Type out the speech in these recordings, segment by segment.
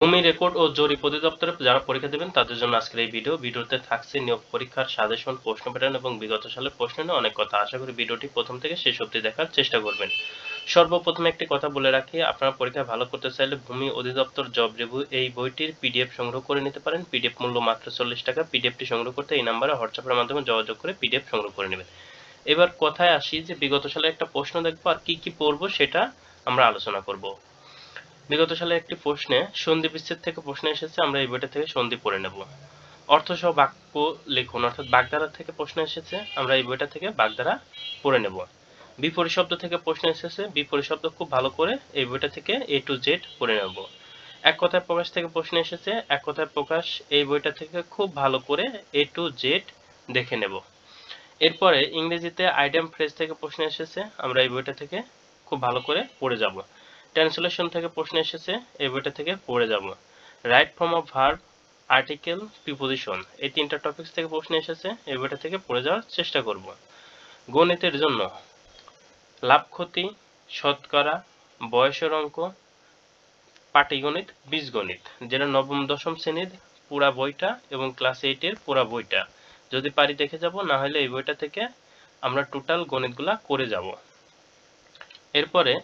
ভূমি রেকর্ড ও জরিপ অধিদপ্তরে যারা পরীক্ষা দেবেন তাদের জন্য আজকের এই ভিডিওতে থাকছে নিয়োগ পরীক্ষার সাজেশন, প্রশ্ন প্যাটার্ন এবং বিগত সালের প্রশ্ন নিয়ে অনেক কথা। আশা করি ভিডিওটি প্রথম থেকে শেষ অবধি দেখার চেষ্টা করবেন। সর্বপ্রথমে একটি কথা বলে রাখি, আপনারা পরীক্ষা ভালো করতে চাইলে ভূমি অধিদপ্তর জব রিভিউ এই বইটির পিডিএফ সংগ্রহ করে নিতে পারেন। পিডিএফ মূল্য মাত্র 40 টাকা। পিডিএফটি সংগ্রহ করতে এই নাম্বারে হোয়াটসঅ্যাপের মাধ্যমে যোগাযোগ করে পিডিএফ সংগ্রহ করে নেবেন। এবার কথায় আসি যে বিগত সালে একটা প্রশ্ন দেখবো আর কি কি পড়বো সেটা আমরা আলোচনা করব। বিগত সালে একটি প্রশ্নে সন্ধি বিচ্ছেদ থেকে প্রশ্ন এসেছে, আমরা এই বইটা থেকে সন্ধি পড়ে নেব। অর্থসহ বাক্য লিখুন, অর্থাৎ বাগধারা থেকে প্রশ্ন এসেছে, আমরা এই বইটা থেকে বাগধারা পড়ে নেব। বিপরীত শব্দ থেকে প্রশ্ন এসেছে, বিপরীত শব্দ খুব ভালো করে এই বইটা থেকে A to Z পড়ে নেব। এক কথায় প্রকাশ থেকে প্রশ্ন এসেছে, এক কথায় প্রকাশ এই বইটা থেকে খুব ভালো করে A to Z দেখে নেব। এরপরে ইংরেজিতে আইটেম ফ্রেজ থেকে প্রশ্ন এসেছে, আমরা এই বইটা থেকে খুব ভালো করে পড়ে যাব। ট্রান্সলেশন থেকে প্রশ্ন এসেছে, এই বইটা থেকে পড়ে যাব। Right form of verb, article, preposition এই তিনটা টপিকস থেকে প্রশ্ন এসেছে, এই বইটা থেকে পড়ে যাওয়ার চেষ্টা করব। গণিতের জন্য লাভ ক্ষতি, শতকরা, বয়সের অঙ্ক, পাটিগণিত, বীজগণিত, যেটা নবম দশম শ্রেণীর পুরা বইটা এবং ক্লাস 8-এর পুরা বইটা যদি পারি দেখে যাব, না হলে এই বইটা থেকে আমরা টোটাল গণিতগুলা করে যাব। এরপরে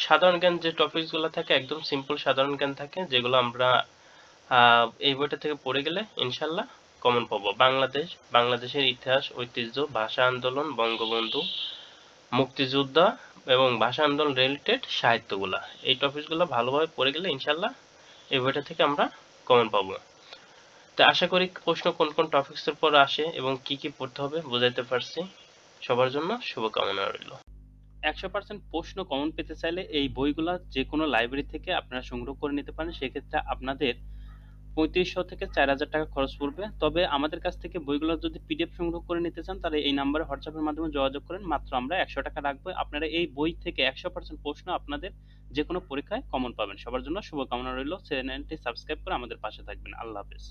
সাধারণ জ্ঞান যে টপিকসগুলো থাকে একদম সিম্পল সাধারণ জ্ঞান থাকে, যেগুলো আমরা এই বইটা থেকে পড়ে গেলে ইনশাল্লাহ কমন পাবো। বাংলাদেশের ইতিহাস, ঐতিহ্য, ভাষা আন্দোলন, বঙ্গবন্ধু, মুক্তিযোদ্ধা এবং ভাষা আন্দোলন রিলেটেড সাহিত্যগুলা, এই টপিকসগুলো ভালোভাবে পড়ে গেলে ইনশাল্লাহ এই বইটা থেকে আমরা কমন পাবো। তো আশা করি প্রশ্ন কোন কোন টপিকসের উপর আসে এবং কি কি পড়তে হবে বুঝাইতে পারছি। সবার জন্য শুভকামনা রইল। 100% প্রশ্ন কমন পেতে চাইলে এই বইগুলা যে কোনো লাইব্রেরি থেকে আপনারা সংগ্রহ করে নিতে পারেন। সেক্ষেত্রে আপনাদের 3500 থেকে 4000 টাকা খরচ পড়বে। তবে আমাদের কাছ থেকে বইগুলো যদি পিডিএফ সংগ্রহ করে নিতে চান তাহলে এই নাম্বারে হোয়াটসঅ্যাপের মাধ্যমে যোগাযোগ করেন। মাত্র আমরা 100 টাকা রাখবো। আপনারা এই বই থেকে 100% প্রশ্ন আপনাদের যে কোনো পরীক্ষায় কমন পাবেন। সবার জন্য শুভকামনা রইল। চ্যানেলটি সাবস্ক্রাইব করে আমাদের পাশে থাকবেন। আল্লাহ হাফেজ।